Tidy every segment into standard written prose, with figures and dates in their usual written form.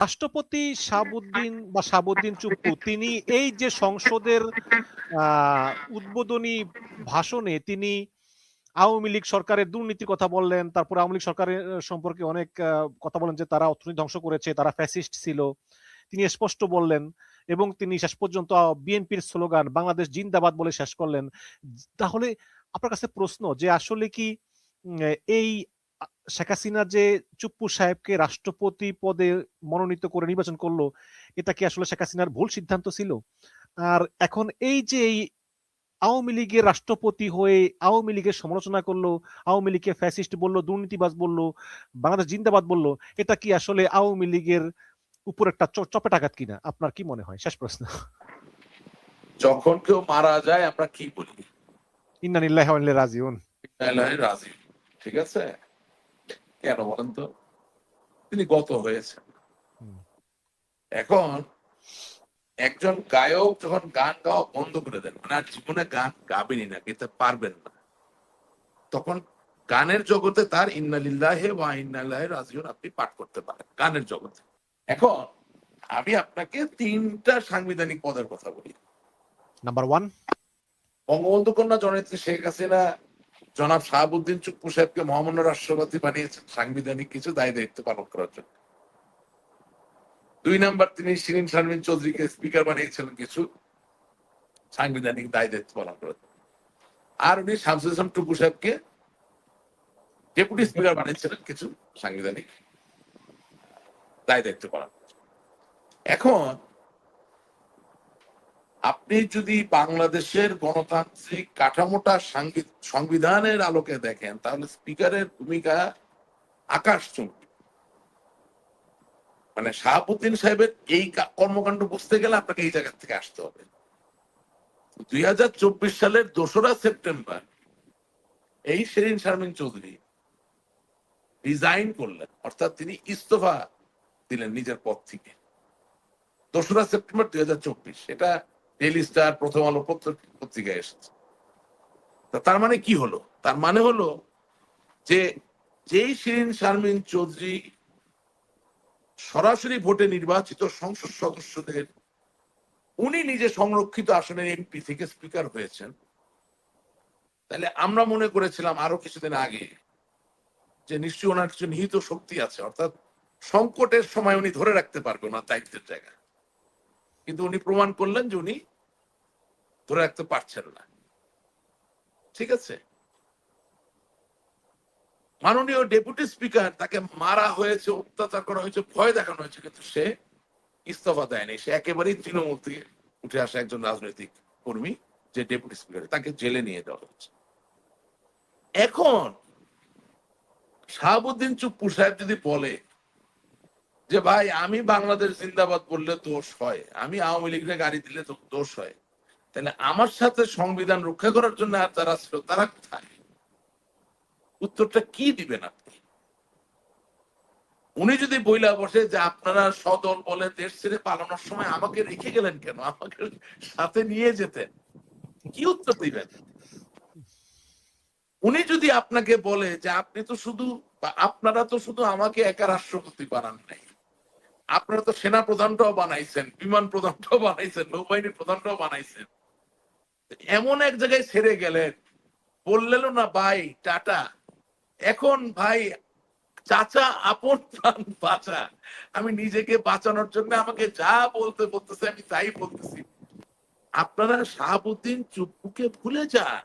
রাষ্ট্রপতি শাহাবুদ্দিন চুপ্পু তিনি এই যে সংসদের উদ্বোধনী ভাষণে তিনি আওয়ামী লীগ সরকারের দুর্নীতির কথা বললেন, তারপর আওয়ামী লীগ সরকারের সম্পর্কে অনেক কথা বলেন যে তারা অর্থনীতি ধ্বংস করেছে, তারা ফ্যাসিস্ট ছিল। তিনি স্পষ্ট বললেন এবং তিনি শেষ পর্যন্ত বিএনপির স্লোগান বাংলাদেশ জিন্দাবাদ বলে শেষ করলেন। তাহলে আপনার কাছে প্রশ্ন যে আসলে কি এই শেখ হাসিনা যে চুপ্পু সাহেবকে রাষ্ট্রপতি পদে মনোনীত করে নির্বাচন করলো, এটা কি আসলে শেখ হাসিনার ভুল সিদ্ধান্ত ছিল? আর এখন এই যে এই আওয়ামী লীগের রাষ্ট্রপতি হয়ে আওয়ামী লীগের সমালোচনা করলো, আওয়ামী লীগকে ফ্যাসিস্ট বললো, দুর্নীতিবাজ বললো, বাংলাদেশ জিন্দাবাদ বললো, এটা কি আসলে আওয়ামী লীগের উপর একটা চপেটাঘাত কিনা? আপনার কি মনে হয়? শেষ প্রশ্ন। যখন কেউ মারা যায় আমরা কি বলি? ইন্না লিল্লাহি ওয়া ইন্না ইলাইহি রাজিউন। রাজি। ঠিক আছে, কেন বলেন তো? তিনি গত হয়েছেন। এখন একজন গায়ক যখন গান গাওয়া বন্ধ করে দেন, মানে আর জীবনে গান গাবেনই না, গেতে পারবেন না, তখন গানের জগতে তার ইন্না লিল্লাহি ওয়া ইন্না ইলাইহি রাজিউন আপনি পাঠ করতে পারেন গানের জগতে। এখন আমি আপনাকে 3টা সাংবিধানিক পদের কথা বলি। নাম্বার 1, বঙ্গবন্ধু কন্যা জননেত্রী শেখ হাসিনা জনাব শাহাবুদ্দিন চুপ্পু সাহেবকে মহামান্য রাষ্ট্রপতি বানিয়েছেন সাংবিধানিক কিছু দায় দায়িত্ব পালন করার জন্য। 2 নাম্বার, তিনি শিরিন শারমিন চৌধুরীকে স্পিকার বানিয়েছিলেন কিছু সাংবিধানিক দায় দায়িত্ব পালন করার জন্য। আর উনি শামসুল ইসলাম টুকু সাহেবকে ডেপুটি স্পিকার বানিয়েছিলেন কিছু সাংবিধানিক দায় দায়িত্ব পালন করার জন্য। এখন আপনি যদি বাংলাদেশের গণতান্ত্রিক কাঠামোটা সংবিধানের আলোকে দেখেন, তাহলে স্পিকারের ভূমিকা আকাশচুম্বী। মানে শাহাবুদ্দিন সাহেবের এই কর্মকাণ্ড বুঝতে গেলে আপনাকে এই জায়গা থেকে আসতে হবে। 2024 সালের 2রা সেপ্টেম্বর এই শিরিন শারমিন চৌধুরী রিজাইন করলেন, অর্থাৎ তিনি ইস্তফা দিলেন নিজের পদ থেকে। 2রা সেপ্টেম্বর 2024, এটা ডেইলি স্টার, প্রথম আলো পত্রিকায় এসেছে। তার মানে কি হলো? তার মানে হলো যে যেই শিরিন শারমিন চৌধুরী সরাসরি ভোটে নির্বাচিত সংসদ সদস্যদের, উনি নিজে সংরক্ষিত আসনের এমপি থেকে স্পিকার হয়েছেন, তাহলে আমরা মনে করেছিলাম আরো কিছুদিন আগে যে নিশ্চয়ই ওনার কিছু নিহিত শক্তি আছে, অর্থাৎ সংকটের সময় উনি ধরে রাখতে পারবে ওনার দায়িত্বের জায়গা। কিন্তু উনি প্রমাণ করলেন যে উনি ধরে রাখতে পারছেন না। ঠিক আছে, মাননীয় ডেপুটি স্পিকার, তাকে মারা হয়েছে, অত্যাচার করা হয়েছে, ভয় দেখানো হয়েছে, কিন্তু সে ইস্তফা দেয়নি। সে একেবারেই তৃণমূল থেকে উঠে আসা একজন রাজনৈতিক কর্মী, যে ডেপুটি স্পিকার, তাকে জেলে নিয়ে যাওয়া হচ্ছে। এখন শাহাবুদ্দিন চুপ্পু সাহেব যদি বলে যে ভাই আমি বাংলাদেশ জিন্দাবাদ বললে দোষ হয়, আমি আওয়ামী লীগের গাড়ি দিলে তো দোষ হয়, তাহলে আমার সাথে সংবিধান রক্ষা করার জন্য আর যারা ছিল তারা কোথায়? উত্তরটা কি দিবেন আপনি? উনি যদি বইলা বসে যে আপনারা সদল বলে দেশ ছেড়ে পালানোর সময় আমাকে রেখে গেলেন কেন, আমাকে সাথে নিয়ে যেতেন, কি উত্তর দিবেন? উনি যদি আপনাকে বলে যে আপনি তো শুধু, আপনারা তো শুধু আমাকে একা রাষ্ট্রপতি বানান নাই, আপনারা তো সেনা প্রধানটাও বানাইছেন, বিমান প্রধানটাও বানাইছেন, নৌবাহিনী প্রধানটাও বানাইছেন, এমন এক জায়গায় ছেড়ে গেলেন, বললেন না ভাই টাটা, এখন ভাই চাচা আপন প্রাণ বাঁচা, আমি নিজেকে বাঁচানোর জন্য আমাকে যা বলতেছে আমি তাই বলতেছি। আপনারা শাহাবুদ্দিন চুপ্পুকে ভুলে যান।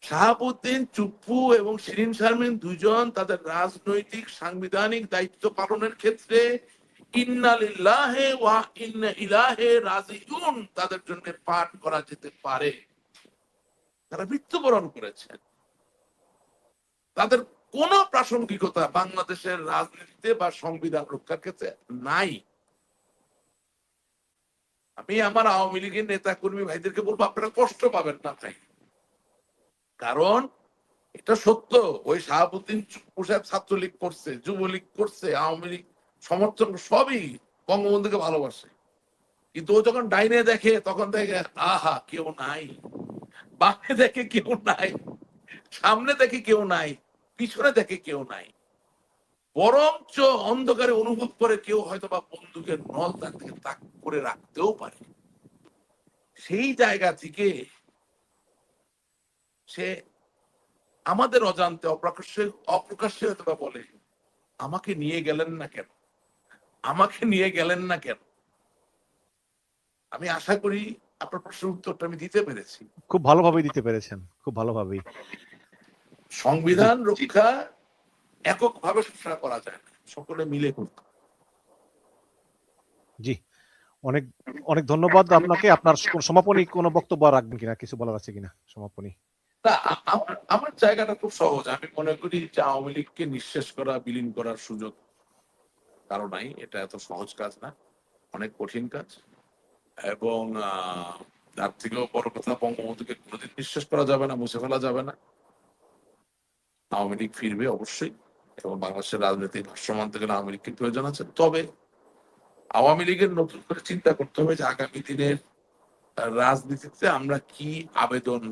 শাহাবুদ্দিন চুপ্পু এবং শিরিন শারমিন দুইজন তাদের রাজনৈতিক সাংবিধানিক দায়িত্ব পালনের ক্ষেত্রে ইন্না লিল্লাহি ওয়া ইন্না ইলাইহি রাজিউন তাদের জন্য পাঠ করা যেতে পারে। তারা মৃত্যুবরণ করেছেন, তাদের কোন প্রাসঙ্গিকতা বাংলাদেশের রাজনীতিতে বা সংবিধান রক্ষার ক্ষেত্রে নাই। আমি আমার আওয়ামী লীগের নেতা কর্মী ভাইদেরকে বলবো আপনারা কষ্ট পাবেন না ভাই, কারণ এটা সত্য। ওই শাহাবুদ্দিন চুপ্পু সাহেব ছাত্রলীগ করছে, যুবলীগ করছে, আওয়ামী লীগ সমর্থন সবই বঙ্গবন্ধুকে ভালোবাসে, কিন্তু ও যখন ডাইনে দেখে তখন দেখে আহা কেউ নাই, বামে দেখে কেউ নাই, সামনে দেখে কেউ নাই, পিছনে দেখে কেউ নাই। বরঞ্চ অন্ধকারে অনুভব করে কেউ হয়তো বা বন্দুকের নল তার দিকে তাক করে রাখতেও পারে। সেই জায়গা থেকে সে আমাদের অজান্তে অপ্রকাশ্যে হয়তো বা বলে, আমাকে নিয়ে গেলেন না কেন, আমাকে নিয়ে গেলেন না কেন। আমি আশা করি আপনার প্রশ্নের উত্তরটা আমি দিতে পেরেছি। খুব ভালোভাবেই দিতে পেরেছেন, খুব ভালোভাবেই। সংবিধান রক্ষা এককভাবে সবসময় করা যায় না, সকলে মিলে করতে। জি, অনেক অনেক ধন্যবাদ আপনাকে। আপনার সমাপনী কোনো বক্তব্য রাখবেন কিনা, কিছু বলার আছে কিনা সমাপনী? না, আমার জায়গাটা খুব সহজ। আমি মনে করি যে আওয়ামী লীগকে নিঃশেষ করা, বিলীন করার সুযোগ কারো নাই। এটা এত সহজ কাজ না, অনেক কঠিন কাজ। এবং তার থেকেও বড় কথা, বঙ্গবন্ধুকে কোনোদিন নিঃশেষ করা যাবে না, মুছে ফেলা যাবে না। আওয়ামী লীগ ফিরবে অবশ্যই, এবং বাংলাদেশের রাজনৈতিক ভারসাম্য আনতে গেলে আওয়ামী লীগকে প্রয়োজন আছে। তবে আওয়ামী লীগের নতুন করে চিন্তা করতে হবে যে আগামী দিনের রাজনীতিতে আমরা কি আবেদন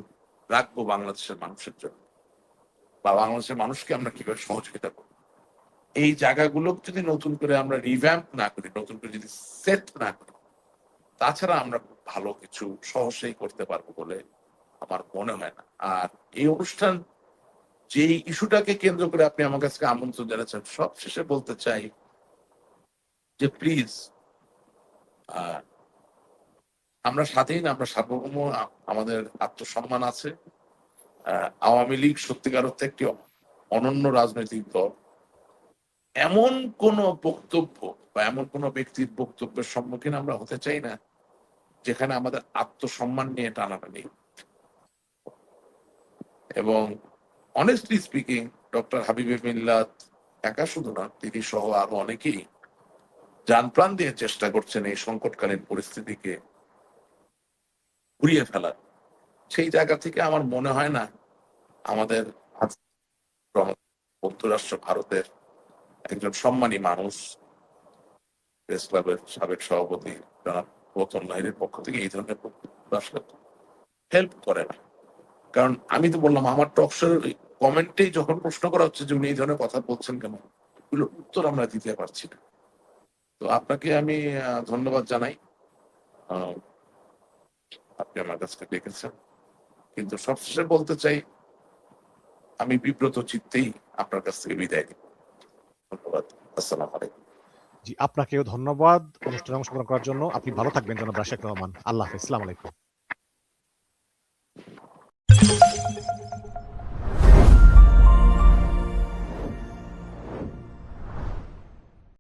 রাখবো বাংলাদেশের মানুষের জন্য, বা বাংলাদেশের মানুষকে আমরা কিভাবে সহযোগিতা করবো। এই জায়গাগুলো যদি নতুন করে আমরা রিভ্যাম্প না করি, নতুন করে যদি সেট না করি, তাছাড়া আমরা ভালো কিছু সহজেই করতে পারবো বলে আমার মনে হয় না। আর এই অনুষ্ঠান যে ইস্যুটাকে কেন্দ্র করে আপনি আমার কাছে আমন্ত্রণ জানাচ্ছেন, সব শেষে বলতে চাই যে প্লিজ, আমরা স্বাধীন, আমরা সার্বভৌম, আমাদের আত্মসম্মান আছে। আওয়ামী লীগ সত্যিকার অর্থে একটি অনন্য রাজনৈতিক দল। এমন কোন বক্তব্য বা এমন কোন ব্যক্তির বক্তব্যের সম্মুখীন আমরা হতে চাই না যেখানে আমাদের আত্মসম্মান নিয়ে টানাটানি। এবং অনেস্টলি স্পিকিং, ডক্টর হাবিবে মিল্লাত একা শুধু না, তিনি সহ আরো অনেকেই যান প্রাণ দিয়ে চেষ্টা করছেন এই সংকটকালীন পরিস্থিতিকে ঘুরিয়ে ফেলার। সেই জায়গা থেকে আমার মনে হয় না আমাদের যুক্তরাষ্ট্র ভারতের একজন সম্মানী মানুষ, প্রেস ক্লাবের সাবেক সভাপতি জনাব রতন লাহিড়ীর পক্ষ থেকে এই ধরনের বক্তব্য আসলে হেল্প করে না। কারণ আমি তো বললাম, আমার টকশোর কমেন্টেই যখন প্রশ্ন করা হচ্ছে যে উনি এই ধরনের কথা বলছেন কেন, এগুলোর উত্তর আমরা দিতে পারছি না। তো আপনাকে আমি ধন্যবাদ জানাই, আপনি আমার কাছে ডেকেছেন। কিন্তু সবশেষে বলতে চাই, আমি বিব্রত চিত্তেই আপনার কাছ থেকে বিদায় নিই। ধন্যবাদ। আসসালামু আলাইকুম। জি, আপনাকেও ধন্যবাদ অনুষ্ঠানে অংশগ্রহণ করার জন্য। আপনি ভালো থাকবেন জনাব রাশেক রহমান। আল্লাহ হাফেজ। আসসালামু আলাইকুম।